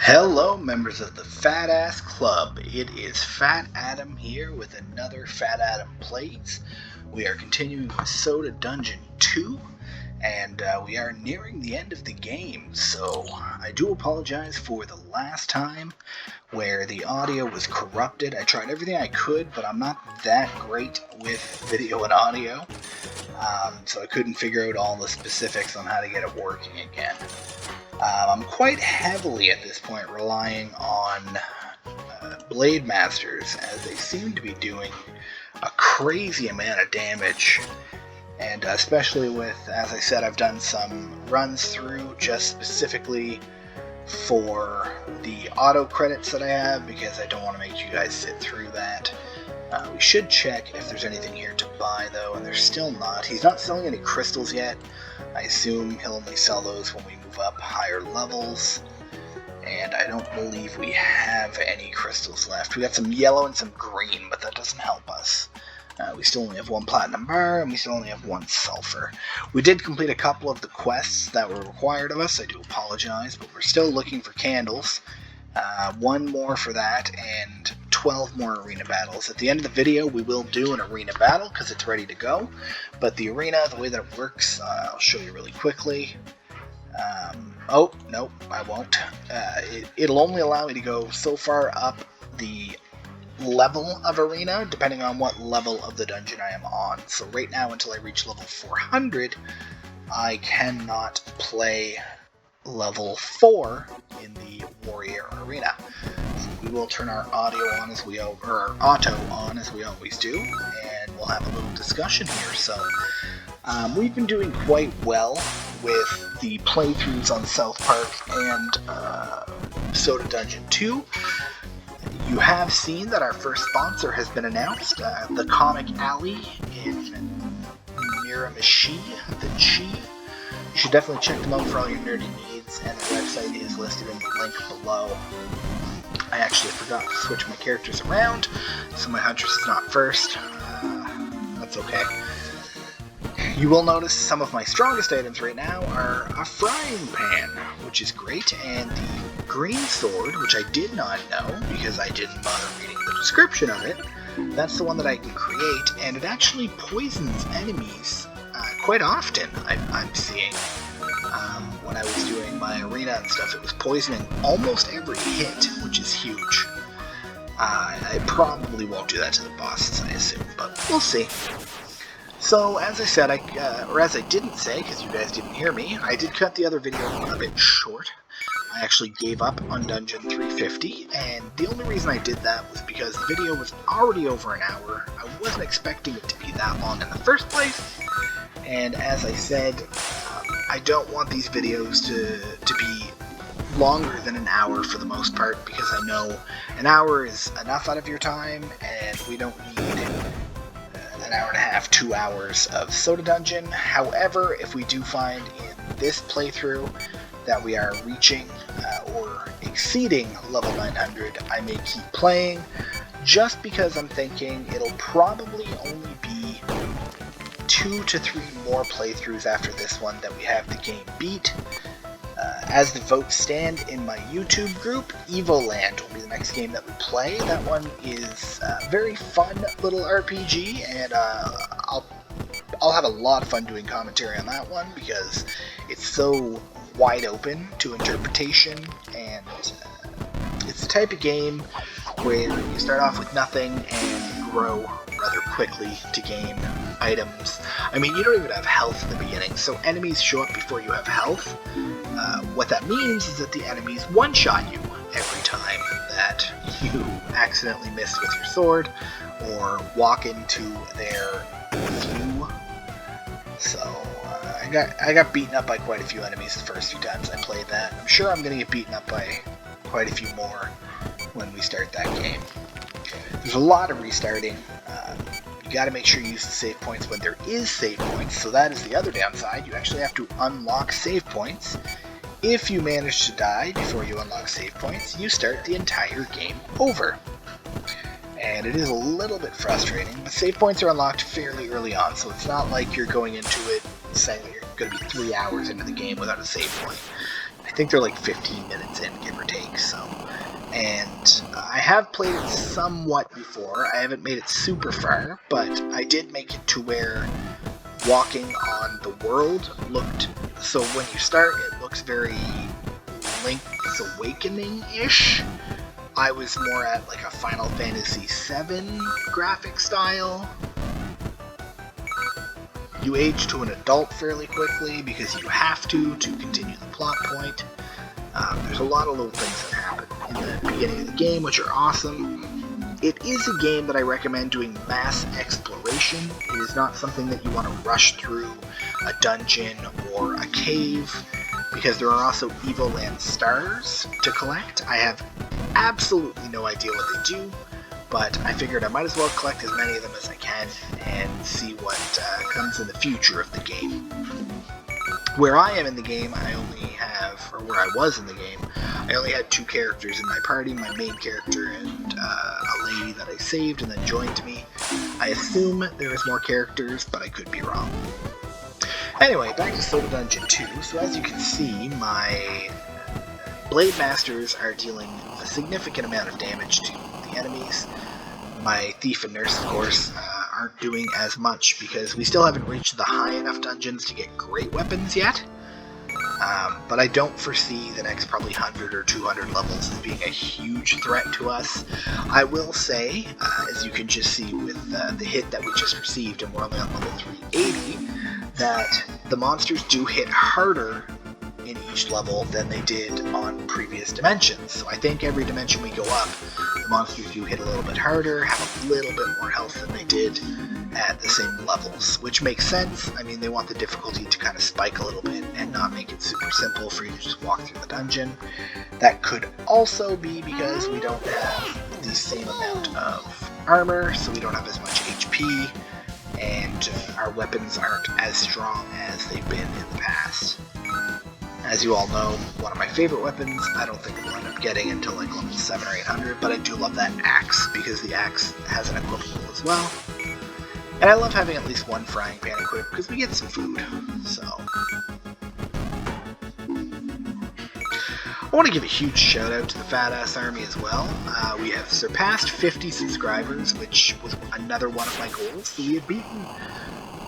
Hello, members of the Fat Ass Club. It is Fat Adam here with another Fat Adam Plays. We are continuing with Soda Dungeon 2, and we are nearing the end of the game, so I do apologize for the last time where the audio was corrupted. I tried everything I could, but I'm not that great with video and audio, so I couldn't figure out all the specifics on how to get it working again. I'm quite heavily at this point relying on Blade Masters, as they seem to be doing a crazy amount of damage, and especially with, as I said, I've done some runs through just specifically for the auto credits that I have, because I don't want to make you guys sit through that. We should check if there's anything here to buy, though, and there's still not. He's not selling any crystals yet. I assume he'll only sell those when we move up higher levels, and I don't believe we have any crystals left. We got some yellow and some green, but that doesn't help us. We still only have one platinum bar, and we still only have one sulfur. We did complete a couple of the quests that were required of us. I do apologize, but we're still looking for candles. One more for that, and 12 more arena battles. At the end of the video, we will do an arena battle, because it's ready to go. But the arena, the way that it works, I'll show you really quickly. Oh, no, I won't. It'll only allow me to go so far up the level of arena, depending on what level of the dungeon I am on. So right now, until I reach level 400, I cannot play level 4 in the warrior arena. So we will turn our audio on as we or our auto on as we always do, and we'll have a little discussion here. So we've been doing quite well with the playthroughs on South Park and Soda Dungeon 2. You have seen that our first sponsor has been announced, the Comic Alley in Miramichi, the Chi. You should definitely check them out for all your nerdy needs, and their website is listed in the link below. I actually forgot to switch my characters around, so my Huntress is not first. That's okay. You will notice some of my strongest items right now are a frying pan, which is great, and the green sword, which I did not know because I didn't bother reading the description of it. That's the one that I can create, and it actually poisons enemies quite often. I'm seeing when I was doing my arena and stuff, it was poisoning almost every hit, which is huge. I probably won't do that to the bosses, I assume, but we'll see. So, as I said, or as I didn't say, because you guys didn't hear me, I did cut the other video a bit short. I actually gave up on Dungeon 350, and the only reason I did that was because the video was already over an hour. I wasn't expecting it to be that long in the first place, and as I said, I don't want these videos to be longer than an hour for the most part, because I know an hour is enough out of your time, and we don't need an hour and a half, 2 hours of Soda Dungeon. However, if we do find in this playthrough that we are reaching or exceeding level 900, I may keep playing, just because I'm thinking it'll probably only be 2 to 3 more playthroughs after this one that we have the game beat. As the votes stand in my YouTube group, Evoland will be the next game that we play. That one is a very fun little RPG, and I'll have a lot of fun doing commentary on that one because it's so wide open to interpretation, and it's the type of game where you start off with nothing and you grow rather quickly to gain items. I mean, you don't even have health in the beginning, so enemies show up before you have health. What that means is that the enemies one-shot you every time that you accidentally miss with your sword or walk into their view. So I got beaten up by quite a few enemies the first few times I played that. I'm sure I'm going to get beaten up by quite a few more when we start that game. There's a lot of restarting. You got to make sure you use the save points when there is save points, so that is the other downside. You actually have to unlock save points. If you manage to die before you unlock save points, you start the entire game over. And it is a little bit frustrating, but save points are unlocked fairly early on, so it's not like you're going into it saying that you're going to be 3 hours into the game without a save point. I think they're like 15 minutes in, give or take, so. And I have played it somewhat before. I haven't made it super far, but I did make it to where walking on the world looked... So when you start, it looks very Link's Awakening-ish. I was more at like a Final Fantasy VII graphic style. You age to an adult fairly quickly because you have to continue the plot point. There's a lot of little things that happen in the beginning of the game which are awesome. It is a game that I recommend doing mass exploration. It is not something that you want to rush through a dungeon or a cave, because there are also Evoland stars to collect. I have absolutely no idea what they do, but I figured I might as well collect as many of them as I can and see what comes in the future of the game. Where I am in the game, I only have, or where I was in the game, I only had 2 characters in my party, my main character and a lady that I saved and then joined me. I assume there is more characters, but I could be wrong. Anyway, back to Soda Dungeon 2. So as you can see, my Blade Masters are dealing a significant amount of damage to the enemies. My Thief and Nurse, of course, aren't doing as much because we still haven't reached the high enough dungeons to get great weapons yet. But I don't foresee the next probably 100 or 200 levels as being a huge threat to us. I will say, as you can just see with the hit that we just received, and we're only on level 380, that the monsters do hit harder in each level than they did on previous dimensions. So I think every dimension we go up, the monsters do hit a little bit harder, have a little bit more health than they did at the same levels, which makes sense. I mean, they want the difficulty to kind of spike a little bit and not make it super simple for you to just walk through the dungeon. That could also be because we don't have the same amount of armor, so we don't have as much HP, and our weapons aren't as strong as they've been in the past. As you all know, one of my favorite weapons, I don't think we'll end up getting until like level 7 or 800, but I do love that axe, because the axe has an equipable as well. And I love having at least one frying pan equipped, because we get some food, so... I want to give a huge shout out to the Fat Ass Army as well. We have surpassed 50 subscribers, which was another one of my goals. So we have beaten...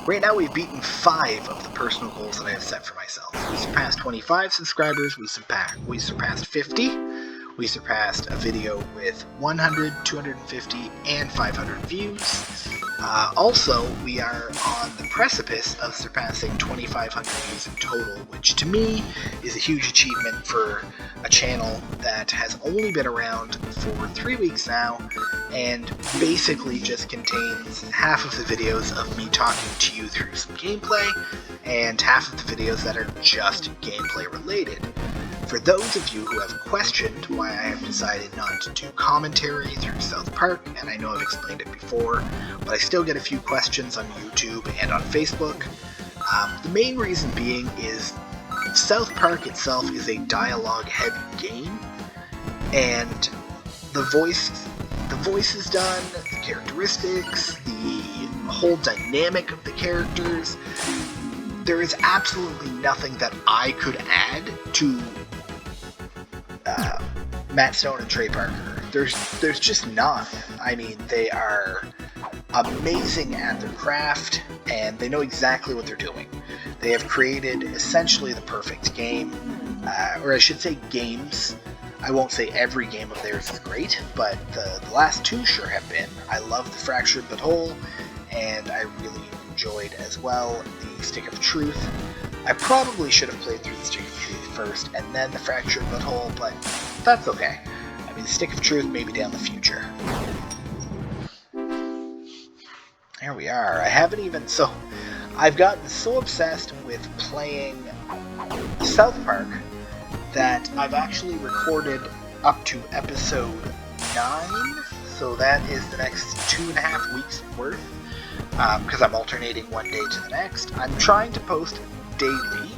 Right now we've beaten 5 of the personal goals that I have set for myself. We surpassed 25 subscribers, we surpassed 50, we surpassed a video with 100, 250, and 500 views. Also, we are on the precipice of surpassing 2,500 views in total, which to me is a huge achievement for a channel that has only been around for 3 weeks now, and basically just contains half of the videos of me talking to you through some gameplay, and half of the videos that are just gameplay related. For those of you who have questioned why I have decided not to do commentary through South Park, and I know I've explained it before, but I still get a few questions on YouTube and on Facebook, the main reason being is South Park itself is a dialogue-heavy game, and the voice is done, the characteristics, the whole dynamic of the characters. There is absolutely nothing that I could add to Matt Stone and Trey Parker. There's just none. I mean, they are amazing at their craft, and they know exactly what they're doing. They have created essentially the perfect game, or I should say games. I won't say every game of theirs is great, but the last 2 sure have been. I love the Fractured But Whole, and I really enjoyed as well the Stick of Truth. I probably should have played through the Stick of Truth first and then the Fractured But Whole, but that's okay. I mean, the Stick of Truth may be down the future. There we are. I haven't even... So, I've gotten so obsessed with playing South Park that I've actually recorded up to episode 9, so that is the next 2.5 weeks worth, because I'm alternating one day to the next. I'm trying to post daily,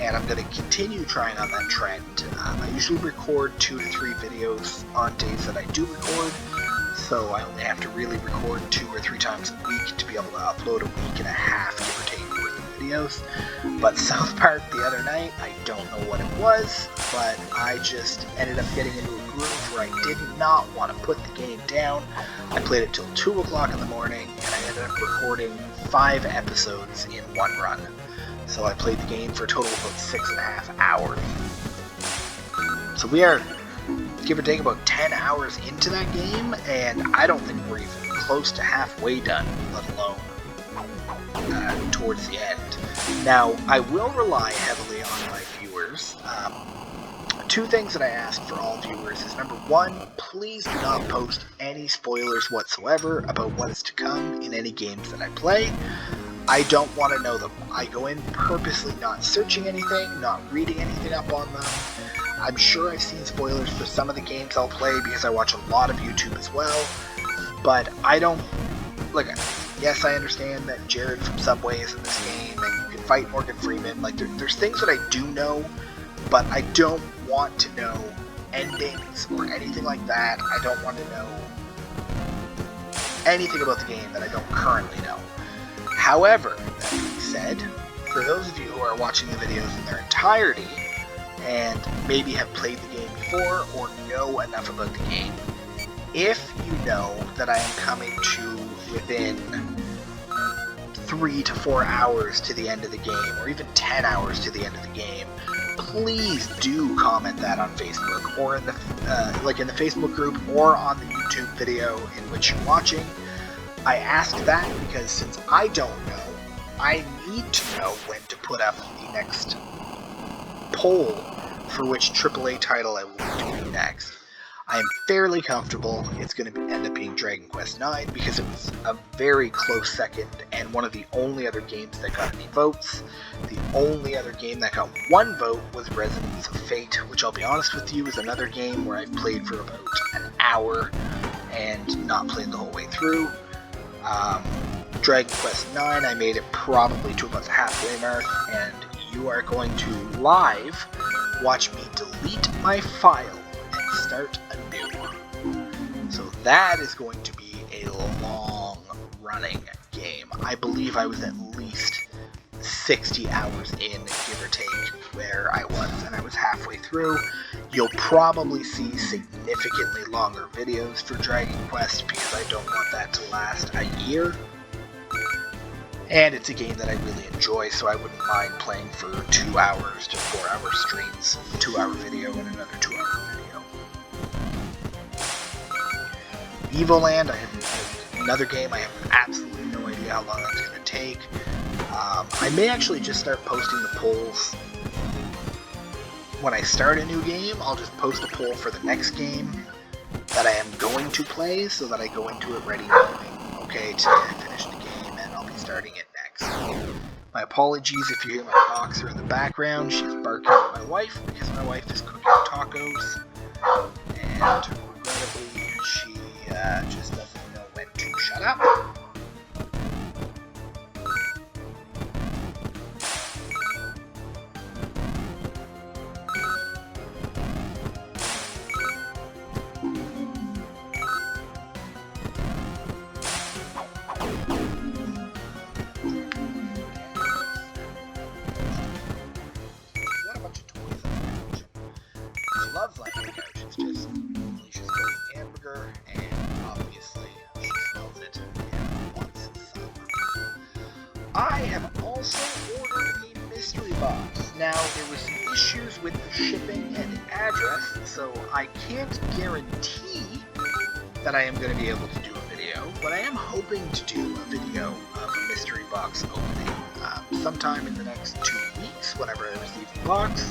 and I'm going to continue trying on that trend. I usually record 2 to 3 videos on days that I do record, so I only have to really record 2 or 3 times a week to be able to upload a week and a half, give or take, worth of videos. But South Park the other night, I don't know what it was, but I just ended up getting into a groove where I did not want to put the game down. I played it till 2 o'clock in the morning, and I ended up recording 5 episodes in one run. So I played the game for a total of about 6.5 hours. So we are, give or take, about 10 hours into that game, and I don't think we're even close to halfway done, let alone towards the end. Now, I will rely heavily on my viewers. 2 things that I ask for all viewers is, number 1, please do not post any spoilers whatsoever about what is to come in any games that I play. I don't want to know them. I go in purposely not searching anything, not reading anything up on them. I'm sure I've seen spoilers for some of the games I'll play because I watch a lot of YouTube as well, but I don't, like, yes, I understand that Jared from Subway is in this game, and you can fight Morgan Freeman. Like, there's things that I do know, but I don't want to know endings or anything like that. I don't want to know anything about the game that I don't currently know. However, that being said, for those of you who are watching the videos in their entirety, and maybe have played the game before or know enough about the game, if you know that I am coming to within 3 to 4 hours to the end of the game, or even 10 hours to the end of the game, please do comment that on Facebook, or in the in the Facebook group, or on the YouTube video in which you're watching. I ask that because since I don't know, I need to know when to put up the next poll for which AAA title I will be doing next. I am fairly comfortable it's going to end up being Dragon Quest IX because it was a very close second and one of the only other games that got any votes. The only other game that got 1 vote was Resonance of Fate, which I'll be honest with you is another game where I've played for about an hour and not played the whole way through. Dragon Quest IX, I made it probably to about the halfway mark, and you are going to live watch me delete my file and start anew. So that is going to be a long running game. I believe I was at least 60 hours in, give or take, where I was, and I was halfway through. You'll probably see significantly longer videos for Dragon Quest because I don't want that to last a year. And it's a game that I really enjoy, so I wouldn't mind playing for 2 hours to 4 hour streams, 2-hour video and another 2-hour video. Evoland, I have another game. I have absolutely no idea how long that's going to take. I may actually just start posting the polls. When I start a new game, I'll just post a poll for the next game that I am going to play so that I go into it ready knowing, okay, today I finished the game and I'll be starting it next. My apologies if you hear my boxer in the background. She's barking at my wife because my wife is cooking tacos. And regrettably, she just doesn't know when to shut up. Loves lying on the couch. It's just Alicia's cooking hamburger, and obviously she smells it and wants some. I have also ordered a mystery box. Now, there were some issues with the shipping and the address, so I can't guarantee that I am going to be able to do a video, but I am hoping to do a video of a mystery box opening sometime in the next 2 weeks whenever I receive the box.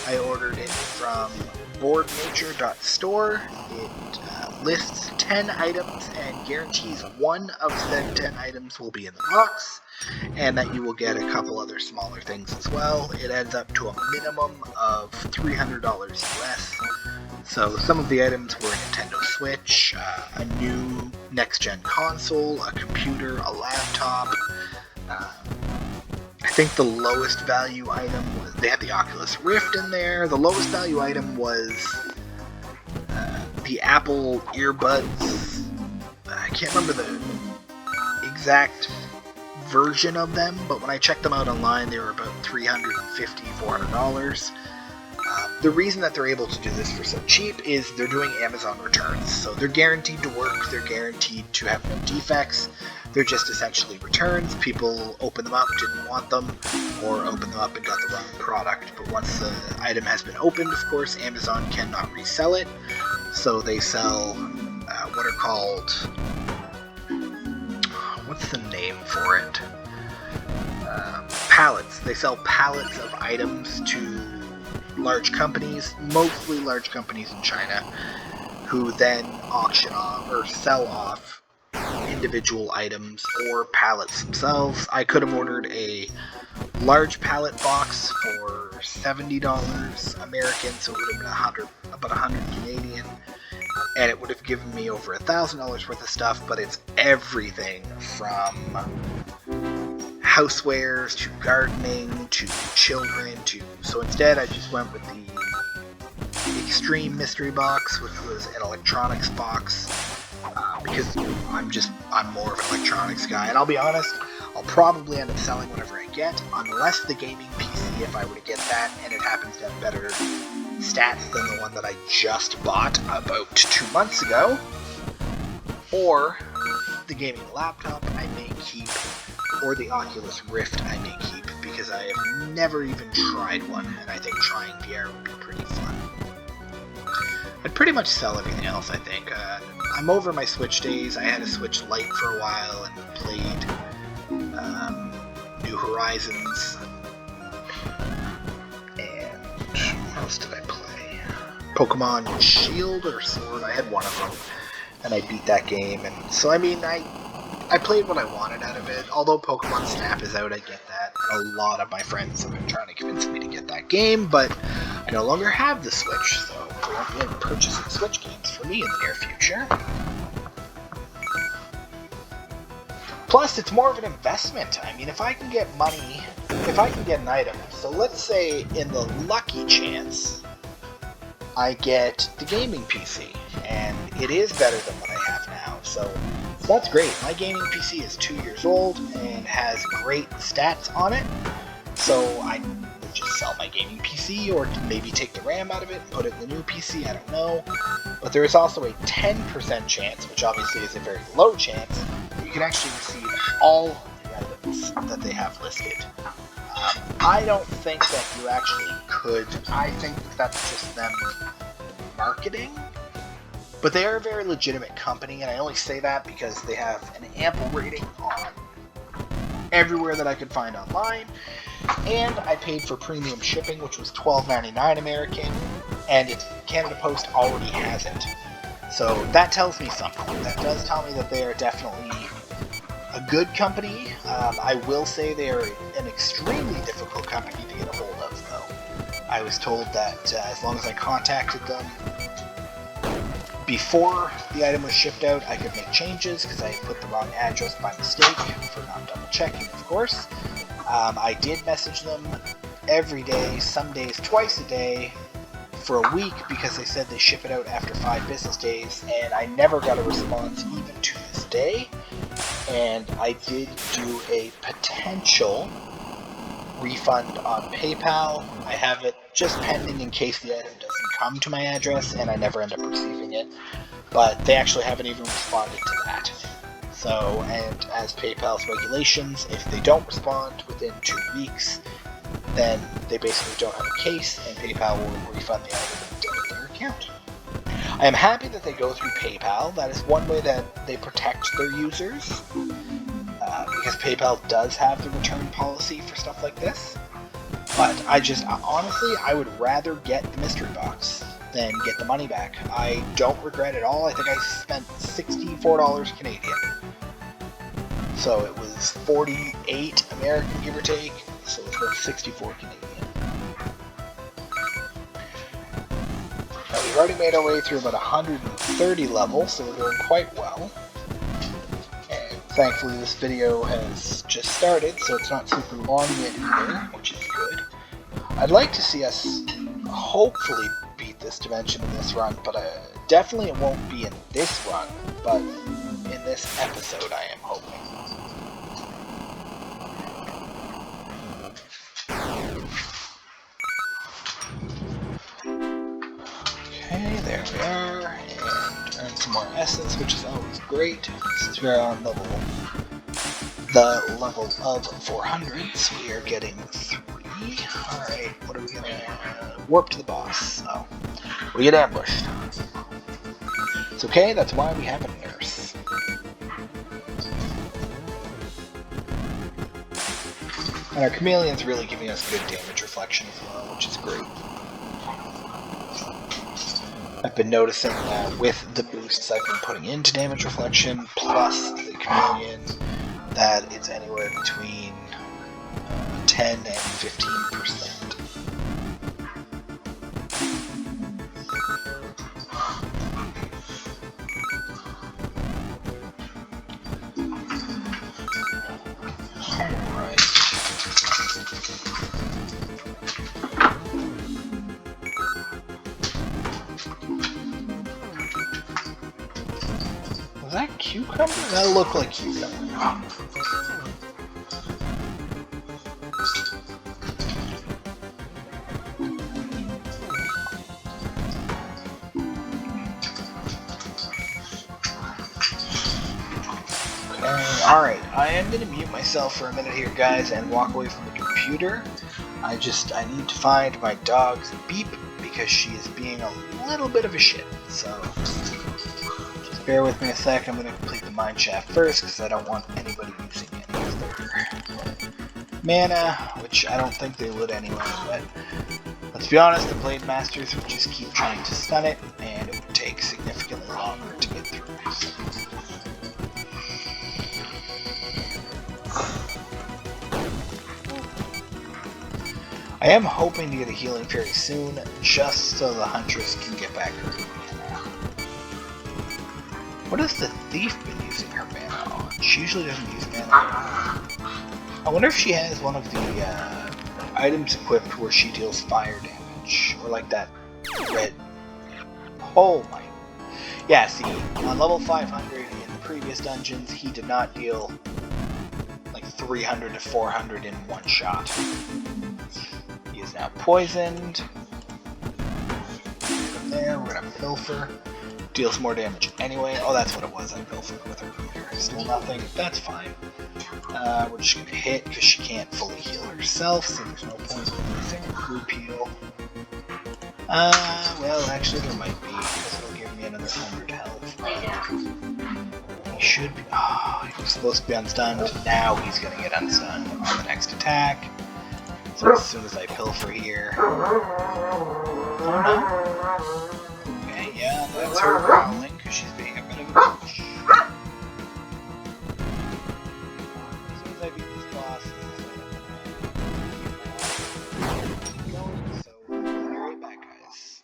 I ordered it from boardnature.store. It lists 10 items and guarantees one of said 10 items will be in the box, and that you will get a couple other smaller things as well. It adds up to a minimum of $300 US. So some of the items were a Nintendo Switch, a new next-gen console, a computer, a laptop. I think the lowest value item was, they had the Oculus Rift in there. The lowest value item was the Apple earbuds. I can't remember the exact version of them, but when I checked them out online, they were about $350, $400. The reason that they're able to do this for so cheap is they're doing Amazon returns. So they're guaranteed to work, they're guaranteed to have no defects. They're just essentially returns. People open them up, didn't want them, or open them up and got the wrong product. But once the item has been opened, of course, Amazon cannot resell it. So they sell what are called... what's the name for it? Pallets. They sell pallets of items to large companies, mostly large companies in China, who then auction off or sell off individual items or pallets themselves. I could have ordered a large pallet box for $70 American, so it would have been about 100 Canadian, and it would have given me over $1,000 worth of stuff, but it's everything from housewares to gardening to children to... So instead I just went with the extreme mystery box, which was an electronics box, because I'm more of an electronics guy, and I'll be honest, I'll probably end up selling whatever I get, unless the gaming PC, if I were to get that and it happens to have better stats than the one that I just bought about 2 months ago, or the gaming laptop I may keep, or the Oculus Rift I may keep, because I have never even tried one, and I think trying VR would be pretty fun. I'd pretty much sell everything else, I think. I'm over my Switch days. I had a Switch Lite for a while and played New Horizons. And what else did I play? Pokemon Shield or Sword. I had one of them, and I beat that game. And so, I mean, I played what I wanted out of it. Although Pokemon Snap is out, I get that. And a lot of my friends have been trying to convince me to get that game, but I no longer have the Switch, so we won't be able to purchase Switch games for me in the near future. Plus, it's more of an investment. I mean, if I can get money, if I can get an item, so let's say in the lucky chance I get the gaming PC, and it is better than what I have now, so that's great. My gaming PC is 2 years old and has great stats on it, so I would just sell my gaming PC, or maybe take the RAM out of it and put it in the new PC, I don't know. But there is also a 10% chance, which obviously is a very low chance, that you can actually receive all of the items that they have listed. I don't think that you actually could. I think that's just them marketing. But they are a very legitimate company, and I only say that because they have an ample rating on everywhere that I could find online. And I paid for premium shipping, which was $12.99 American, and Canada Post already has it. So that tells me something. That does tell me that they are definitely a good company. I will say they are an extremely difficult company to get a hold of, though. I was told that as long as I contacted them before the item was shipped out, I could make changes, because I put the wrong address by mistake, for not double checking, of course. I did message them every day, some days twice a day, for a week, because they said they ship it out after 5 business days, and I never got a response even to this day. And I did do a potential refund on PayPal. I have it just pending in case the item doesn't come to my address and I never end up receiving it, but they actually haven't even responded to that. So, and as PayPal's regulations, if they don't respond within 2 weeks, then they basically don't have a case, and PayPal will refund the item and debit their account. I am happy that they go through PayPal. That is one way that they protect their users, because PayPal does have the return policy for stuff like this. But honestly, I would rather get the mystery box than get the money back. I don't regret it all. I think I spent $64 Canadian. So it was 48 American, give or take. So it's about 64 Canadian. Now, we've already made our way through about 130 levels, so we're doing quite well. And thankfully this video has just started, so it's not super long yet either, which is good. I'd like to see us hopefully beat this dimension in this run, but definitely it won't be in this run, but in this episode I am hoping. Okay, there we are, and earn some more essence, which is always great. Since we're on the level of 400s, we are getting 3. Alright, what are we gonna... warp to the boss. Oh, we get ambushed. It's okay, that's why we have a nurse. And our chameleon's really giving us good damage reflection as well, which is great. I've been noticing that with the boosts I've been putting into damage reflection, plus the chameleon, that it's anywhere between 10 and 15%. Was that cucumber? That looked like cucumber. Alright, I am going to mute myself for a minute here, guys, and walk away from the computer. I need to find my dog's Beep, because she is being a little bit of a shit, so... just bear with me a sec. I'm going to complete the mine shaft first, because I don't want anybody using any of their mana, which I don't think they would anyway, but... let's be honest, the Blade Masters would just keep trying to stun it, and it would take significantly longer to get through. I am hoping to get a healing fairy soon, just so the Huntress can get back her mana. What has the Thief been using her mana on? She usually doesn't use mana at all. I wonder if she has one of the items equipped where she deals fire damage, or like that red... oh my... yeah, see, on level 500 in the previous dungeons, he did not deal like 300 to 400 in one shot. He is now poisoned. From there, we're gonna pilfer. Deals more damage anyway. Oh, that's what it was. I pilfered with her earlier. Still nothing. That's fine. We're just gonna hit because she can't fully heal herself, so there's no point in using a group heal. Well, actually there might be, because it'll give me another 100 health. He should be... oh, he was supposed to be unstunned. Now he's gonna get unstunned on the next attack. So as soon as I pilfer here... oh no. Okay, yeah, that's her growling, because she's being a bit of a bitch. As soon as I beat this boss, keep going, so I'll be right back, guys.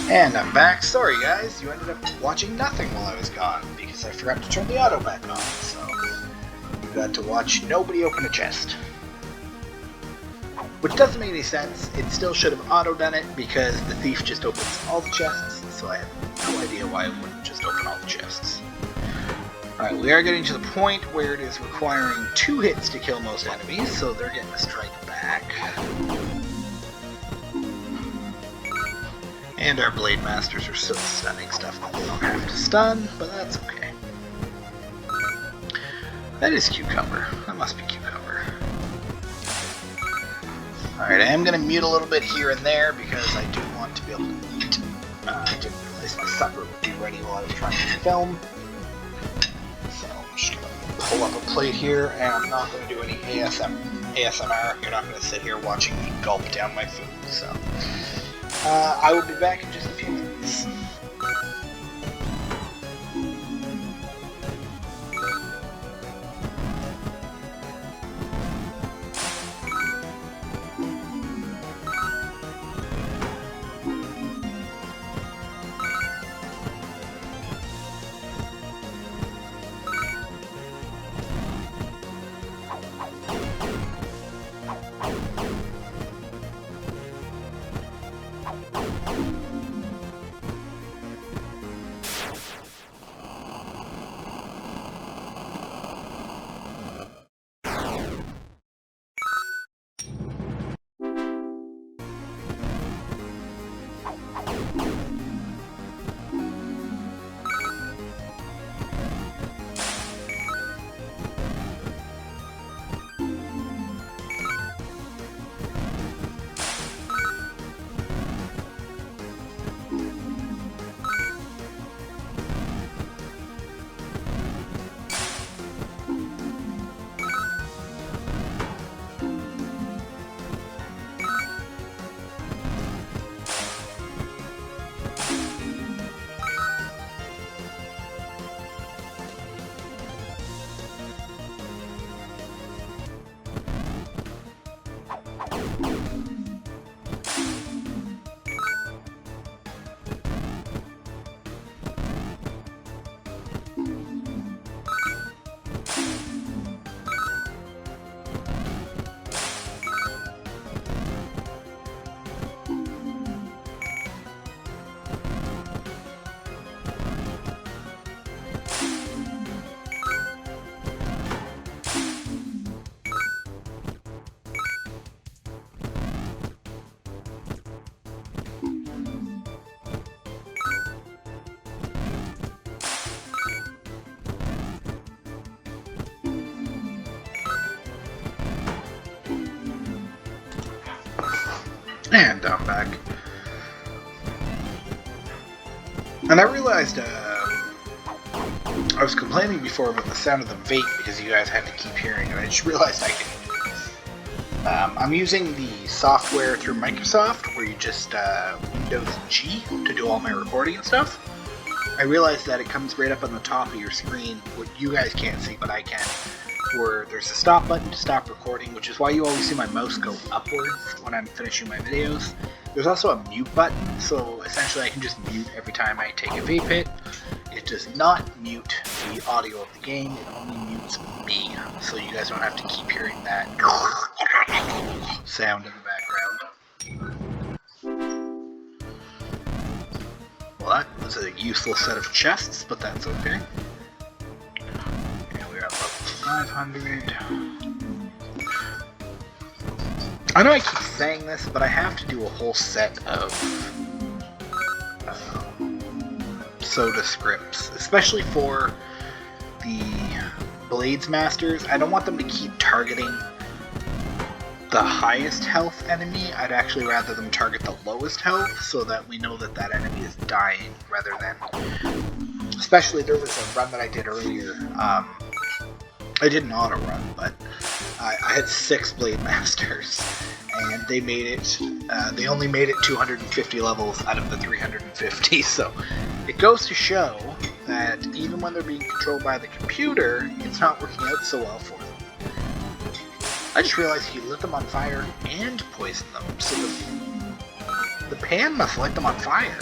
And I'm back. Sorry guys, you ended up watching nothing while I was gone, because I forgot to turn the auto back on, so you got to watch nobody open a chest. Which doesn't make any sense. It still should have auto-done it, because the thief just opens all the chests, so I have no idea why it wouldn't just open all the chests. Alright, we are getting to the point where it is requiring 2 hits to kill most enemies, so they're getting a strike back. And our Blade Masters are still stunning stuff that we don't have to stun, but that's okay. That is cucumber. That must be cucumber. Alright, I am going to mute a little bit here and there because I do want to be able to eat. I didn't realize my supper would be ready while I was trying to film. So I'm just going to pull up a plate here, and I'm not going to do any ASMR. You're not going to sit here watching me gulp down my food. So I will be back in just a few minutes. And I'm back. And I realized I was complaining before about the sound of the vape because you guys had to keep hearing it. I just realized I can do this. I'm using the software through Microsoft where you just Windows G to do all my recording and stuff. I realized that it comes right up on the top of your screen, what you guys can't see, but I can, where there's a stop button to stop recording, which is why you always see my mouse go upwards when I'm finishing my videos. There's also a mute button, so essentially I can just mute every time I take a vape hit. It does not mute the audio of the game, it only mutes me, so you guys don't have to keep hearing that sound in the background. Well, that was a useless set of chests, but that's okay. And we're at level 500. I know I keep saying this, but I have to do a whole set of soda scripts, especially for the Blades Masters. I don't want them to keep targeting the highest health enemy. I'd actually rather them target the lowest health so that we know that that enemy is dying rather than... Especially there was a run that I did earlier. I did an auto run, but I had 6 Blade Masters, and they made it, they only made it 250 levels out of the 350, so it goes to show that even when they're being controlled by the computer, it's not working out so well for them. I just realized he lit them on fire and poisoned them, so the pan must light them on fire.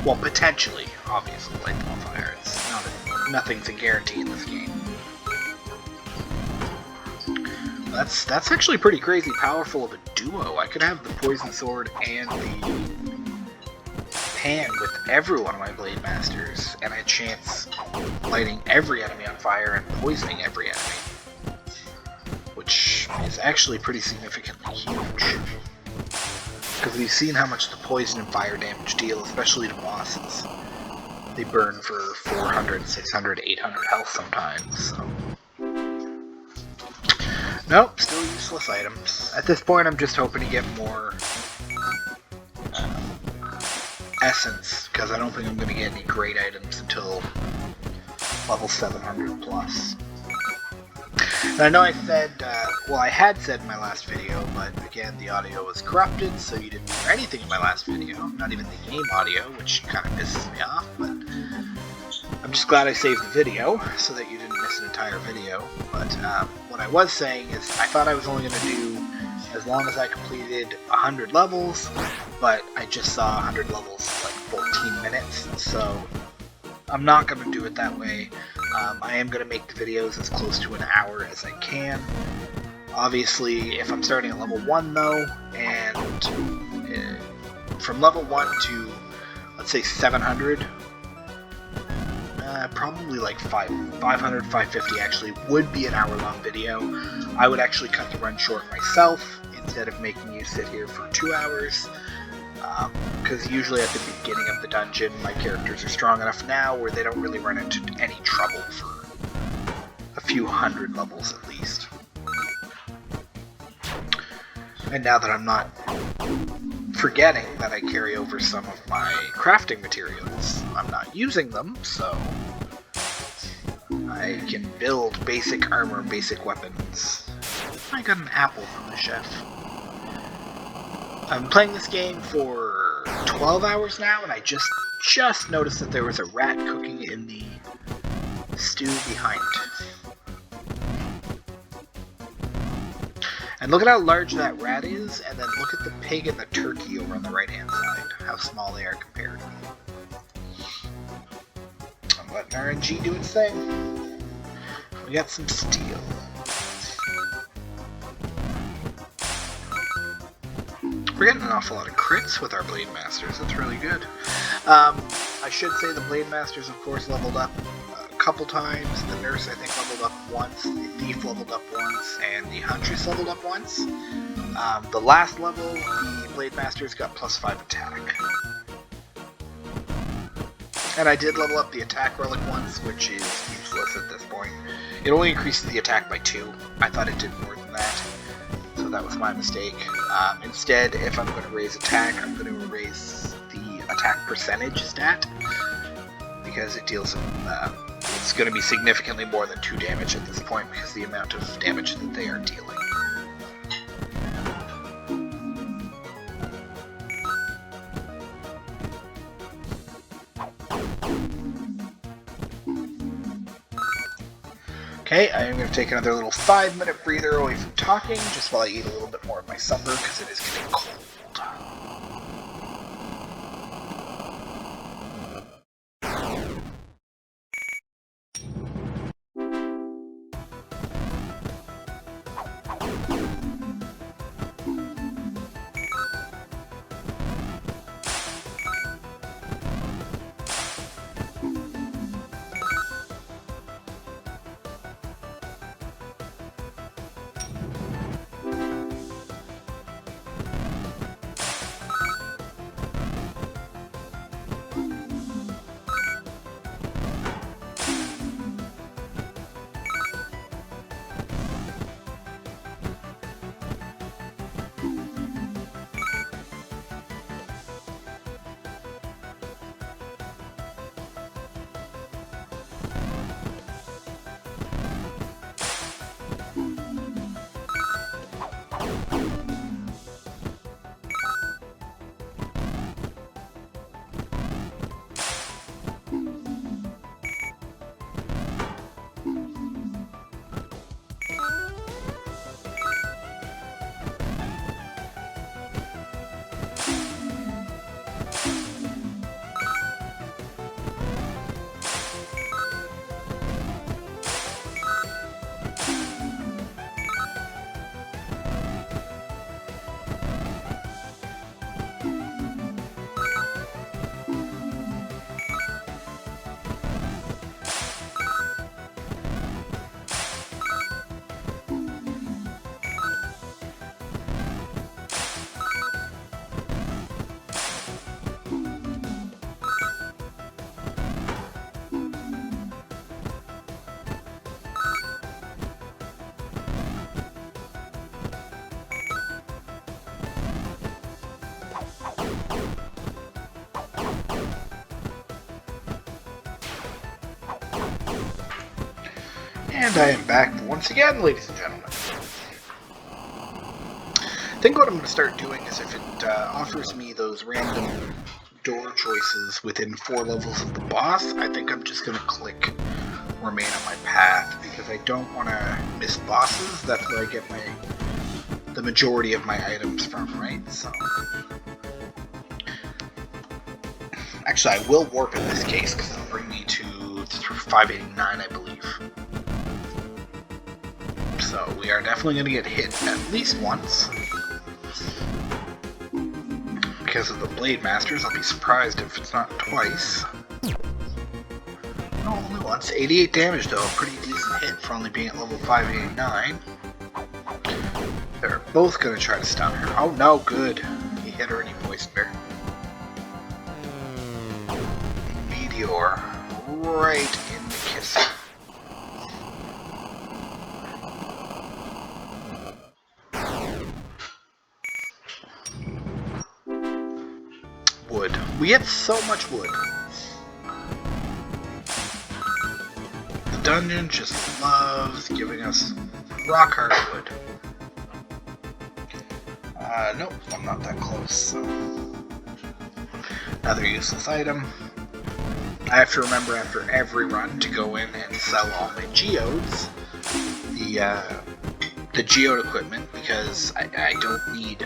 Well, potentially, obviously, light them on fire. It's nothing's a guarantee in this game. That's actually pretty crazy powerful of a duo. I could have the poison sword and the pan with every one of my Blade Masters, and a chance lighting every enemy on fire and poisoning every enemy. Which is actually pretty significantly huge. Because we've seen how much the poison and fire damage deal, especially to bosses. they burn for 400, 600, 800 health sometimes. So. Nope, still useless items. At this point, I'm just hoping to get more essence, because I don't think I'm going to get any great items until level 700 plus. And I know I said, well, I had said in my last video, but again, the audio was corrupted, so you didn't hear anything in my last video, not even the game audio, which kind of pisses me off, but I'm just glad I saved the video, so that you didn't miss an entire video. But what I was saying is, I thought I was only going to do as long as I completed 100 levels, but I just saw 100 levels like 14 minutes, so I'm not going to do it that way. I am going to make the videos as close to an hour as I can. Obviously, if I'm starting at level 1 though, and from level 1 to, let's say 700, probably like 500, 550 actually would be an hour-long video. I would actually cut the run short myself, instead of making you sit here for 2 hours. Because usually at the beginning of the dungeon, my characters are strong enough now where they don't really run into any trouble for a few hundred levels at least. And now that I'm not forgetting that I carry over some of my crafting materials, I'm not using them, so I can build basic armor, basic weapons. I got an apple from the chef. I'm playing this game for 12 hours now, and I just noticed that there was a rat cooking in the stew behind. And look at how large that rat is, and then look at the pig and the turkey over on the right-hand side, how small they are compared. I'm letting RNG do its thing. We got some steel. We're getting an awful lot of crits with our Blade Masters. That's really good. I should say the Blade Masters, of course, leveled up a couple times. The Nurse, I think, leveled up once. The Thief leveled up once. And the Huntress leveled up once. The last level, the Blade Masters got +5 attack. And I did level up the Attack Relic once, which is useless at this point. It only increases the attack by 2. I thought it did more than that. So that was my mistake. Instead, if I'm going to raise attack, I'm going to raise the attack percentage stat, because it deals it's going to be significantly more than 2 damage at this point, because the amount of damage that they are dealing. Okay, I am going to take another little 5-minute breather away from talking, just while I eat a little bit more of my supper, because it is getting cold. And I am back once again, ladies and gentlemen. I think what I'm going to start doing is if it offers me those random door choices within 4 levels of the boss, I think I'm just going to click remain on my path because I don't want to miss bosses. That's where I get the majority of my items from, right? So actually, I will warp in this case because it'll bring me to 589, I believe. So we are definitely going to get hit at least once. Because of the Blade Masters, I'll be surprised if it's not twice. No, only once. 88 damage though, a pretty decent hit for only being at level 589. They're both going to try to stun her. Oh no, good. He hit her and he poisoned her. Meteor right in the kisser. Wood. We get so much wood. The dungeon just loves giving us rock hard wood. Nope, I'm not that close, so. Another useless item. I have to remember after every run to go in and sell all my geodes. The geode equipment, because I don't need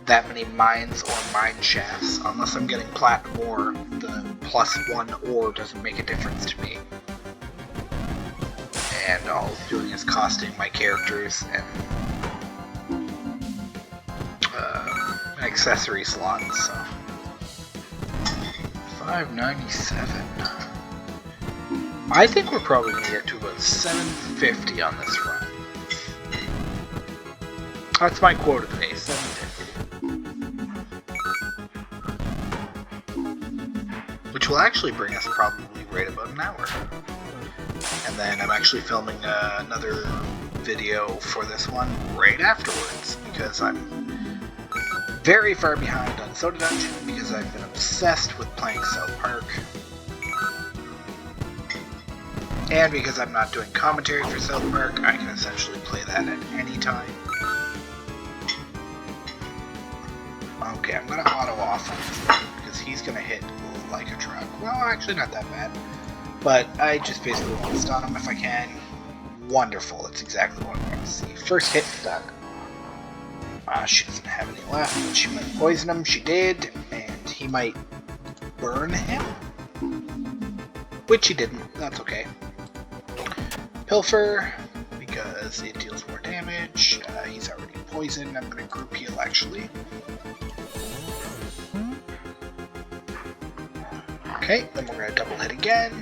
that many mines or mine shafts unless I'm getting platinum ore. The +1 ore doesn't make a difference to me, and all it's doing is costing my characters and an accessory slot. So 597. I think we're probably going to get to about 750 on this run. That's my quote of the day, 750. Which will actually bring us probably right about an hour. And then I'm actually filming another video for this one right afterwards, because I'm very far behind on Soda Dungeon because I've been obsessed with playing South Park. And because I'm not doing commentary for South Park, I can essentially play that at any time. Okay, I'm going to auto-off him because he's going to hit like a truck. Well, actually not that bad. But I just basically want to stun him if I can. Wonderful, that's exactly what I want to see. First hit stuck. She doesn't have any left, but she might poison him. She did, and he might burn him. Which he didn't, that's okay. Pilfer, because it deals more damage. He's already poisoned. I'm going to group heal actually. Okay, then we're going to double hit again.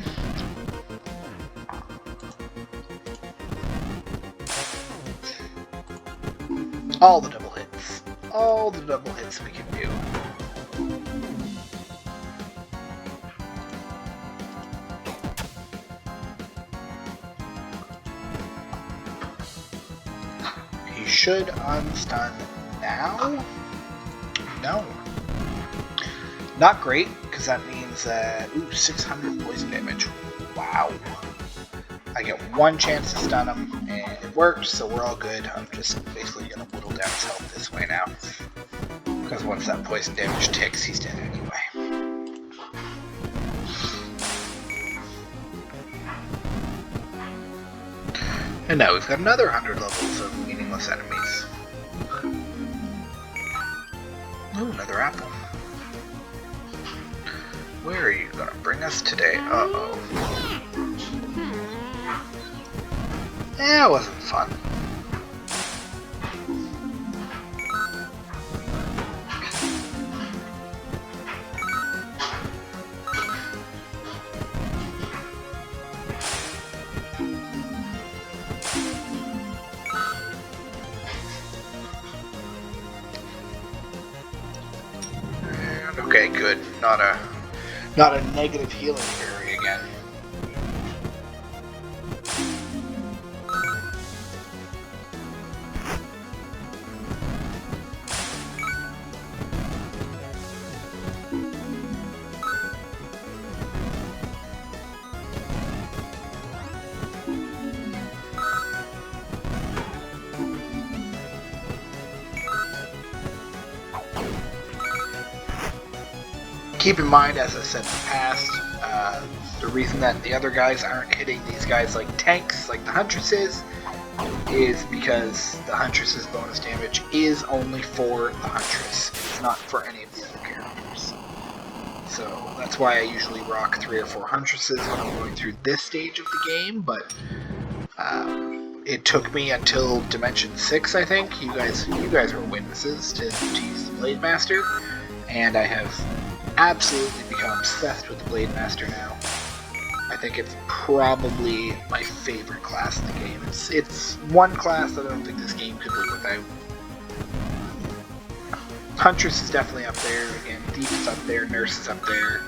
All the double hits. All the double hits we can do. He should unstun now. No. Not great, because that means, 600 poison damage. Wow. I get one chance to stun him, and it worked, so we're all good. I'm just basically going to whittle down his health this way now. Because once that poison damage ticks, he's dead anyway. And now we've got another 100 levels of meaningless enemies. Ooh, another apple. Where are you gonna bring us today? Uh-oh. That wasn't fun. And okay, good. Not a negative healing area again. Keep in mind, as I said in the past, the reason that the other guys aren't hitting these guys like tanks, like the Huntress is because the Huntress's bonus damage is only for the Huntress. It's not for any of the other characters. So that's why I usually rock 3 or 4 Huntresses when I'm going through this stage of the game, but it took me until Dimension 6, I think. You guys were witnesses to use the Blade Master, and I have absolutely become obsessed with the Blade Master now. I think it's probably my favorite class in the game. It's one class that I don't think this game could live without. Huntress is definitely up there. Again, Thief is up there. Nurse is up there.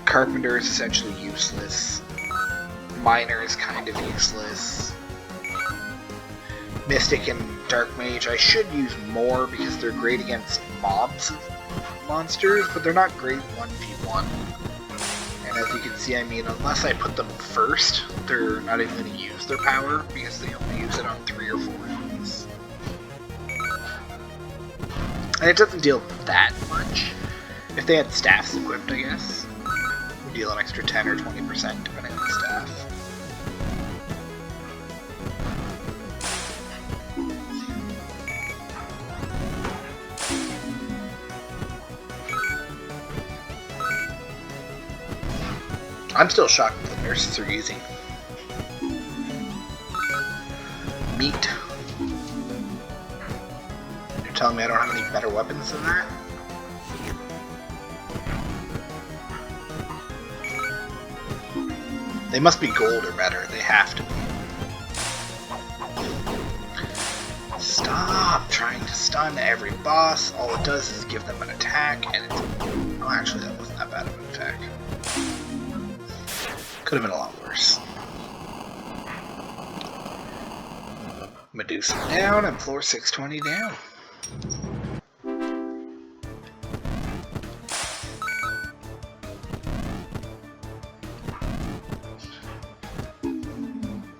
Carpenter is essentially useless. Miner is kind of useless. Mystic and Dark Mage I should use more because they're great against mobs of monsters, but they're not great 1v1. And as you can see, I mean, unless I put them first, they're not even going to use their power because they only use it on 3 or 4 enemies. And it doesn't deal that much. If they had staffs equipped, I guess, it would deal an extra 10 or 20% depending on the staff. I'm still shocked that the nurses are using meat. You're telling me I don't have any better weapons than that? They must be gold or better. They have to be. Stop trying to stun every boss. All it does is give them an attack, and it's... Oh, actually, that wasn't that bad of an attack. Could have been a lot worse. Medusa down and floor 620 down.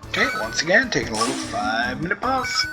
Okay, once again, taking a little 5-minute pause.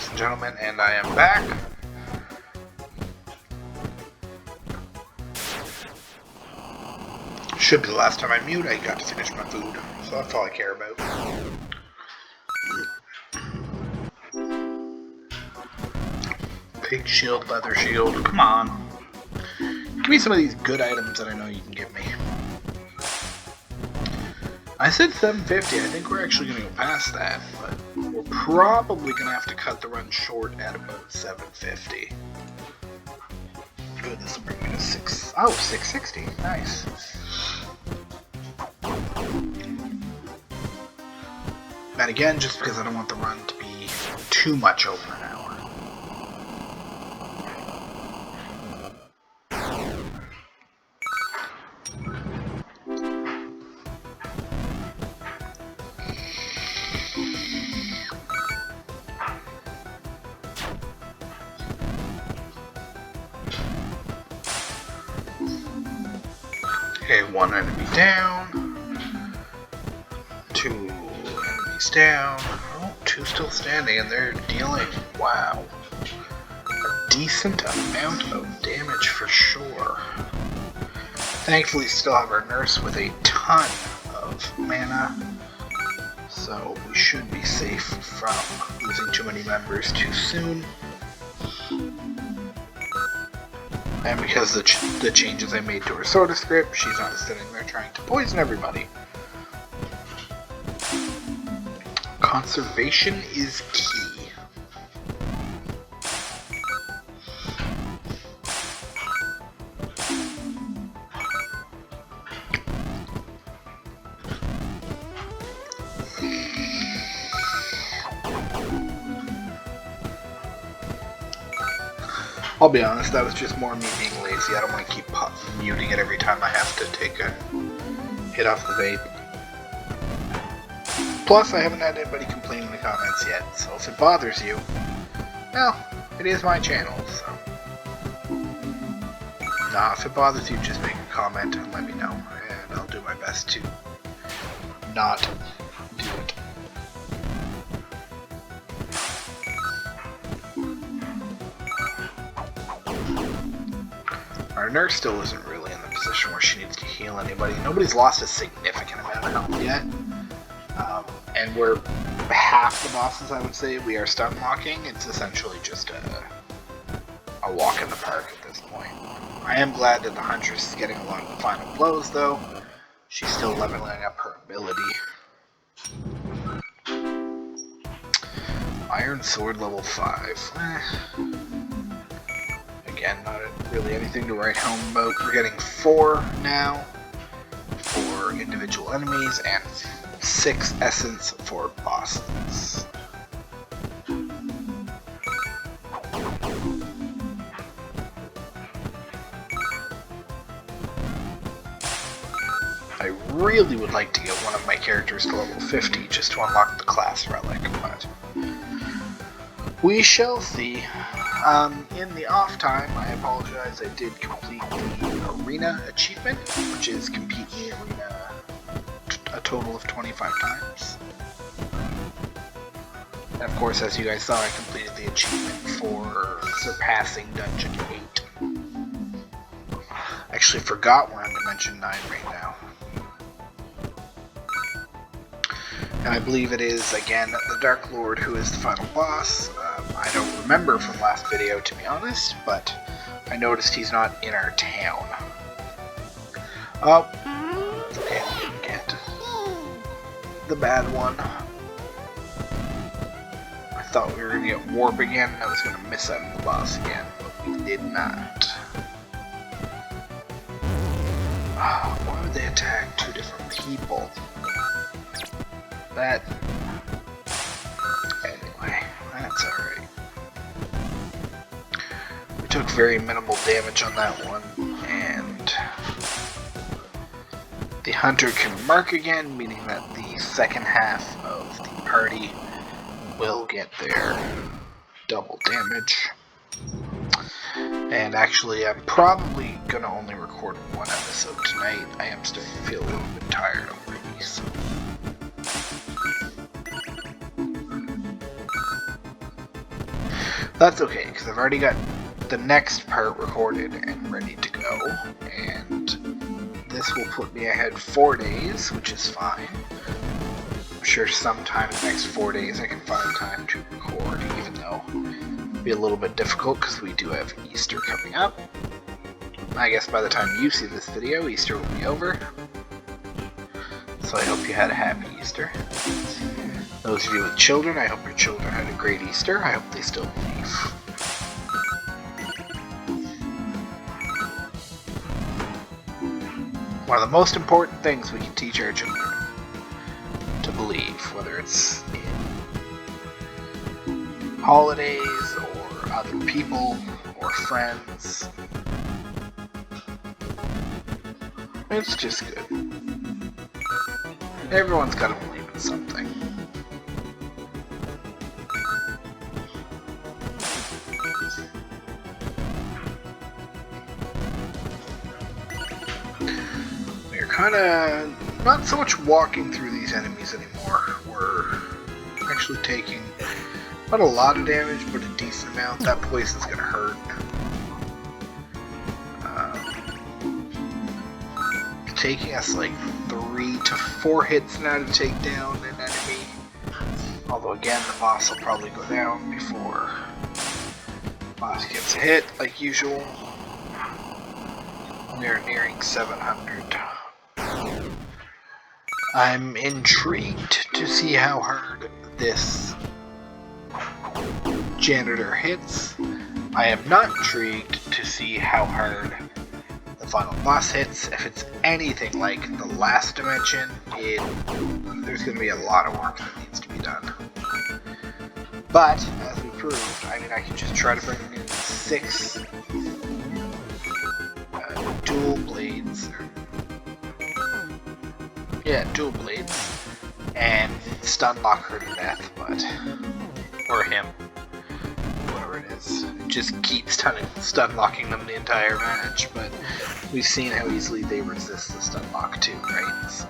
ladies and gentlemen, and I am back. Should be the last time I mute. I got to finish my food, so that's all I care about. Pig shield, leather shield, come on. Give me some of these good items that I know you can give me. I said 750, I think we're actually going to go past that, but we're probably going to have to cut the run short at about 750. Good, this will bring me to 660, nice. And again, just because I don't want the run to be too much over an hour. Okay, one enemy down. Two enemies down. Oh, two still standing, and they're dealing, wow, a decent amount of damage for sure. Thankfully, still have our nurse with a ton of mana, so we should be safe from losing too many members too soon. And because the changes I made to her soda script, she's not sitting there trying to poison everybody. Conservation is key. I'll be honest, that was just more me being lazy. I don't want to keep muting it every time I have to take a hit off the vape. Plus, I haven't had anybody complain in the comments yet, so if it bothers you, well, it is my channel, so. Nah, if it bothers you, just make a comment and let me know, and I'll do my best to not do it. Our nurse still isn't really in the position where she needs to heal anybody. Nobody's lost a significant amount of health yet. And we're half the bosses, I would say, we are stun locking. It's essentially just a walk in the park at this point. I am glad that the Huntress is getting a lot of the final blows, though. She's still leveling up her ability. Iron Sword level 5. Again, not really anything to write home about. We're getting 4 now for individual enemies and 6 essence for bosses. I really would like to get one of my characters to level 50 just to unlock the class relic, but we shall see. In the off time, I apologize, I did complete the arena achievement, which is compete in the arena a total of 25 times. And of course, as you guys saw, I completed the achievement for surpassing Dungeon 8. Actually forgot we're on Dimension 9 right now. And I believe it is, again, the Dark Lord who is the final boss. I don't remember from last video, to be honest, but I noticed he's not in our town. Oh, okay, we didn't get the bad one. I thought we were going to get Warp again, and I was going to miss out on the boss again, but we did not. Why would they attack two different people? That... Anyway, that's alright. We took very minimal damage on that one, and the hunter can mark again, meaning that the second half of the party will get their double damage. And actually, I'm probably going to only record one episode tonight. I am starting to feel a little bit tired already, so... That's okay, because I've already got the next part recorded and ready to go, and this will put me ahead 4 days, which is fine. I'm sure sometime in the next 4 days I can find time to record, even though it'll be a little bit difficult because we do have Easter coming up. I guess by the time you see this video, Easter will be over. So I hope you had a happy Easter. Those of you with children, I hope your children had a great Easter. I hope they still believe. One of the most important things we can teach our children to believe, whether it's in holidays or other people or friends. It's just good. Everyone's got to believe in something. We're kind of not so much walking through these enemies anymore. We're actually taking not a lot of damage, but a decent amount. That poison's gonna hurt. Taking us like 3 to 4 hits now to take down an enemy. Although again, the boss will probably go down before the boss gets hit, like usual. We are nearing 700. I'm intrigued to see how hard this janitor hits. I am not intrigued to see how hard the final boss hits. If it's anything like the last dimension, there's going to be a lot of work that needs to be done. But, as we proved, I mean, I can just try to bring in 6 dual blades. Dual blades. And stun lock her to death, but... or him. Whatever it is. It just keeps stun locking them the entire match, but we've seen how easily they resist the stun lock too, right? So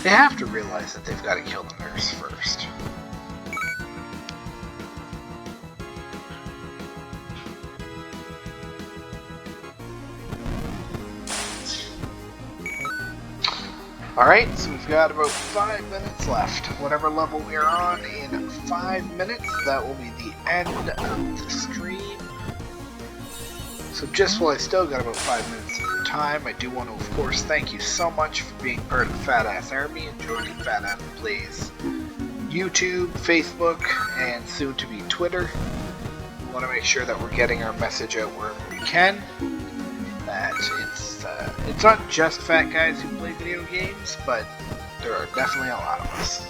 they have to realize that they've got to kill the nurse first. Alright, so we've got about 5 minutes left. Whatever level we are on in 5 minutes, that will be the end of the stream. So just while I still got about 5 minutes of your time, I do want to, of course, thank you so much for being part of the Fat Ass Army and joining Fat Adam Plays YouTube, Facebook, and soon to be Twitter. We want to make sure that we're getting our message out wherever we can. That it's not just fat guys who play video games, but there are definitely a lot of us.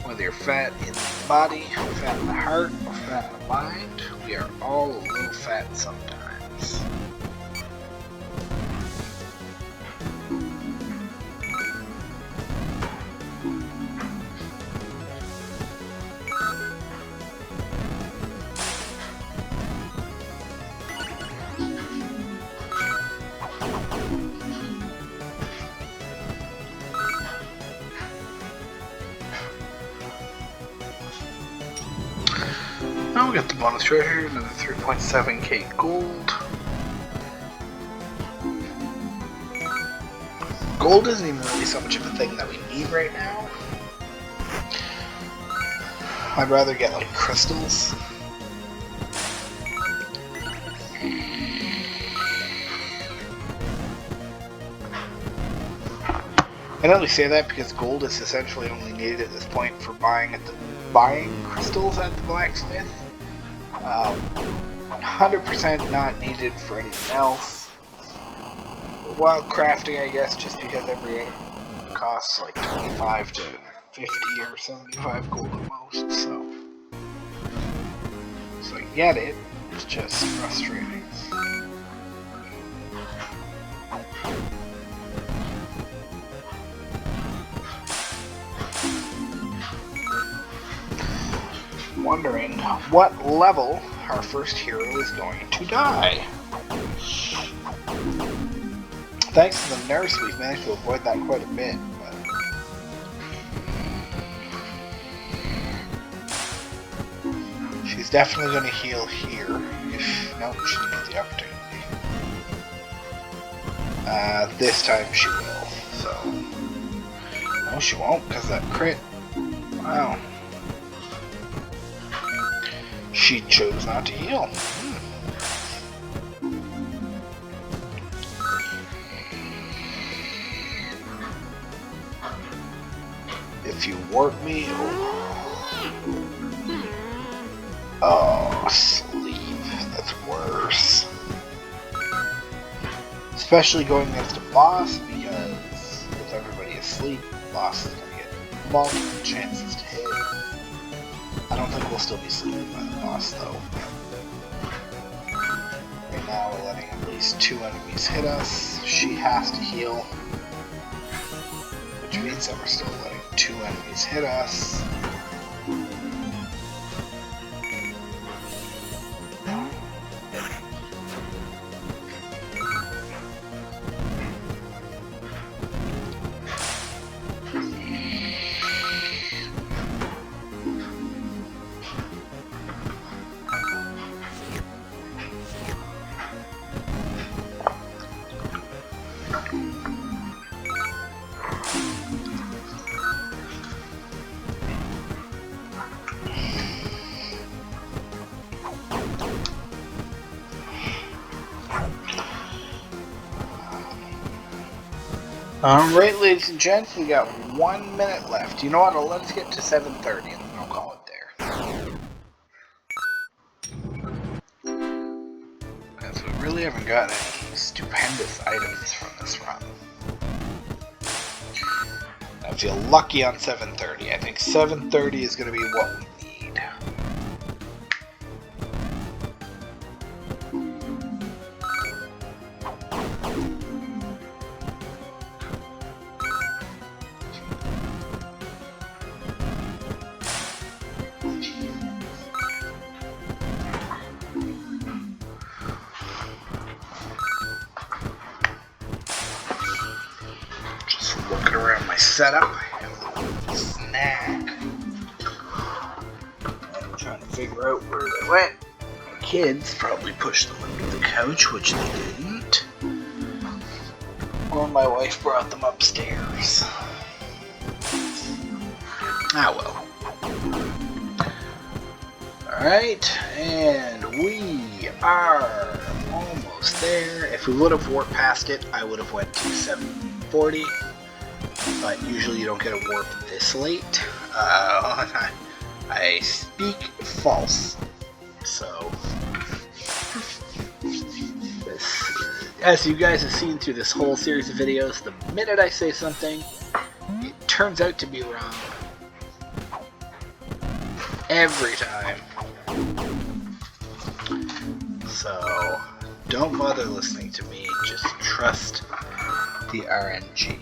Whether you're fat in the body, fat in the heart, or fat in the mind, we are all a little fat sometimes. Now we got the bonus treasure, another 3.7k gold. Gold isn't even really so much of a thing that we need right now. I'd rather get like crystals. I only say that because gold is essentially only needed at this point for buying crystals at the blacksmith. 100% not needed for anything else. While crafting, I guess, just because every item costs like 25 to 50 or 75 gold at most, so I get it. It's just frustrating. Wondering what level our first hero is going to die. Thanks to the nurse, we've managed to avoid that quite a bit, but... She's definitely going to heal here, if... Nope, she didn't get the opportunity. This time she will, so... No, she won't, because that crit... Wow. She chose not to heal. If you warp me... Oh, sleep. That's worse. Especially going against a boss, because with everybody asleep, the boss is going to get multiple chances to hit. I don't think we'll still be sleeping by the boss, though. Right now we're letting at least 2 enemies hit us. She has to heal. Which means that we're still letting 2 enemies hit us. Alright, ladies and gents, we got 1 minute left. You know what? Let's get to 7:30 and then I'll call it there. Because we really haven't got any stupendous items from this run. I feel lucky on 7:30. I think 7:30 is going to be what we need. Looking around my setup, I have a little snack. I'm trying to figure out where they went. My kids probably pushed them under the couch, which they didn't. Or my wife brought them upstairs. Ah well. Alright, and we are almost there. If we would have warped past it, I would have went to 740. But usually you don't get a warp this late. I speak false. So, as you guys have seen through this whole series of videos, the minute I say something, it turns out to be wrong. Every time. So, don't bother listening to me, just trust the RNG.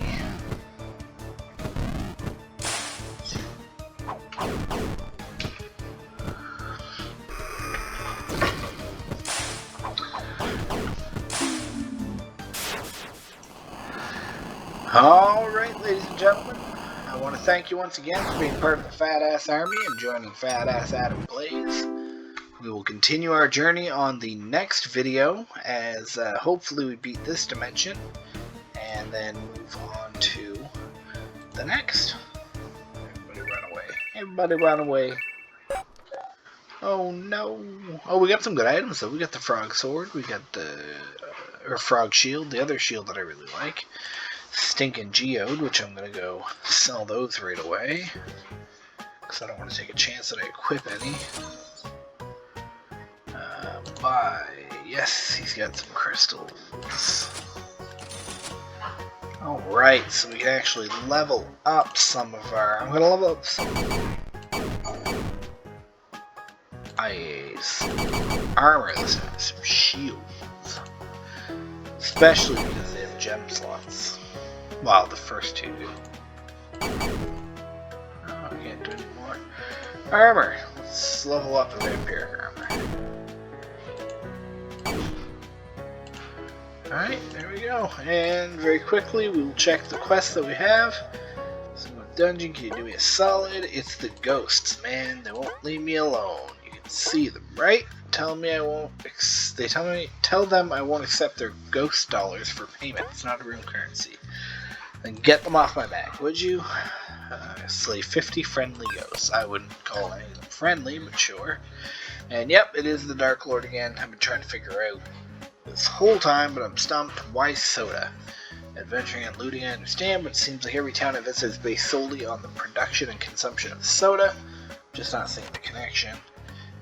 Alright, ladies and gentlemen, I want to thank you once again for being part of the Fat Ass Army and joining Fat Ass Adam Plays. We will continue our journey on the next video as hopefully we beat this dimension and then move on to the next. Everybody run away. Everybody run away. Oh no. Oh, we got some good items though. We got the frog sword, we got the frog shield, the other shield that I really like. Stinking geode, which I'm going to go sell those right away. Because I don't want to take a chance that I equip any. Yes, he's got some crystals. Alright, so we can actually level up some of our... I'm going to level up some... armor this time, some shields. Especially because they have gem slots. Well, the first two do. Oh, I can't do any more. Armor! Let's level up the vampiric armor. Alright, there we go. And very quickly we will check the quests that we have. So dungeon, can you do me a solid? It's the ghosts, man. They won't leave me alone. You can see them, right? Tell them I won't accept their ghost dollars for payment. It's not a real currency. Then get them off my back, would you? Slay 50 friendly ghosts. I wouldn't call any of them friendly, but sure. And yep, it is the Dark Lord again. I've been trying to figure out this whole time, but I'm stumped. Why soda? Adventuring and looting, I understand, but it seems like every town I visit is based solely on the production and consumption of soda. Just not seeing the connection.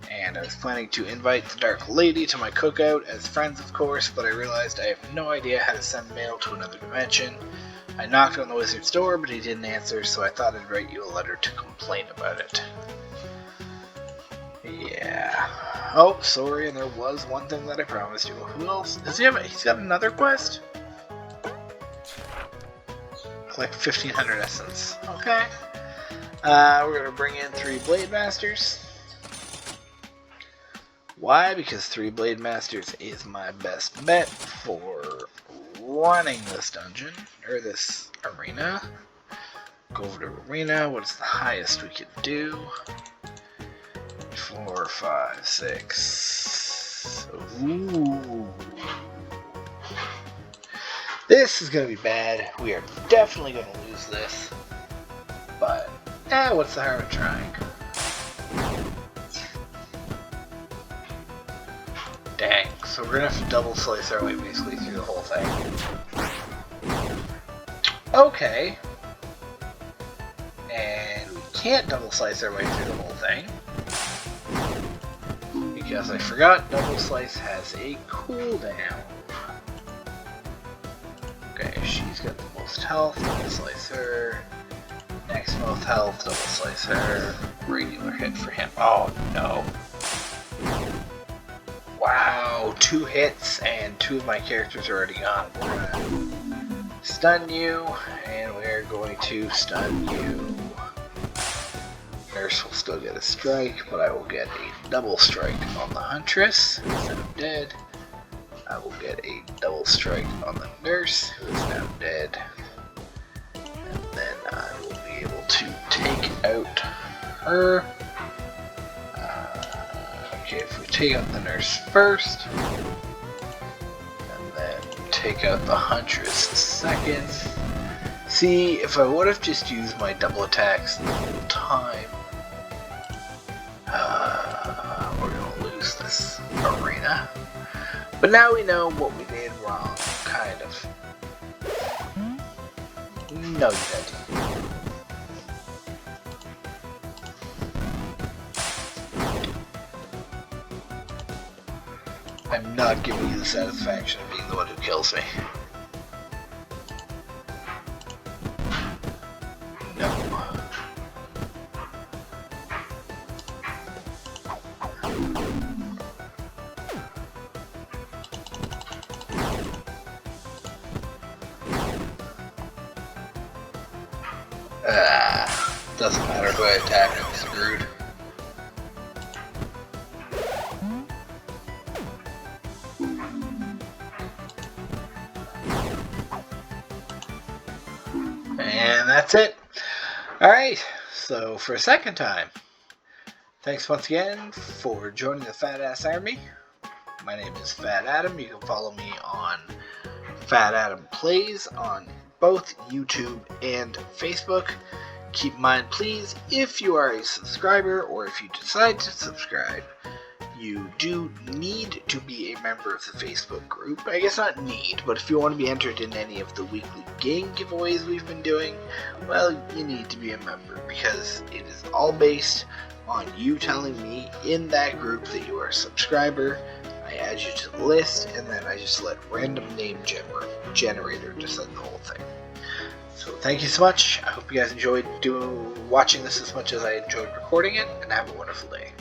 And I was planning to invite the Dark Lady to my cookout as friends, of course, but I realized I have no idea how to send mail to another dimension. I knocked on the wizard's door, but he didn't answer, so I thought I'd write you a letter to complain about it. Yeah. Oh, sorry, and there was one thing that I promised you. Who else? Does he have? He's got another quest? Collect 1500 essence. Okay. We're gonna bring in 3 Blade Masters. Why? Because 3 Blade Masters is my best bet for running this dungeon, or this arena. Go over to arena. What's the highest we could do? 4, 5, 6. Ooh. This is gonna be bad. We are definitely gonna lose this. But, what's the harm in trying? Dang, so we're gonna have to double slice our way basically through the whole thing. Okay. And we can't double slice our way through the whole thing. Because I forgot double slice has a cooldown. Okay, she's got the most health, double slice her. Next most health, double slice her. Regular hit for him. Oh no. Wow, 2 hits and 2 of my characters are already gone. We're gonna stun you, and we're going to stun you. Nurse will still get a strike, but I will get a double strike on the Huntress, who is now dead. I will get a double strike on the Nurse, who is now dead. And then I will be able to take out her. Okay, if we take out the Nurse first, and then take out the Huntress second. See, if I would have just used my double attacks the whole time, we're gonna lose this arena. But now we know what we did wrong, kind of. No, you didn't. I'm not giving you the satisfaction of being the one who kills me. No. Doesn't matter who I attack, I'm screwed. And that's it. Alright, so for a second time, thanks once again for joining the Fat Ass Army. My name is Fat Adam. You can follow me on Fat Adam Plays on both YouTube and Facebook. Keep in mind, please, if you are a subscriber or if you decide to subscribe, you do need to be a member of the Facebook group. I guess not need, but if you want to be entered in any of the weekly game giveaways we've been doing, well, you need to be a member because it is all based on you telling me in that group that you are a subscriber. I add you to the list, and then I just let random name generator decide the whole thing. So thank you so much. I hope you guys enjoyed watching this as much as I enjoyed recording it, and have a wonderful day.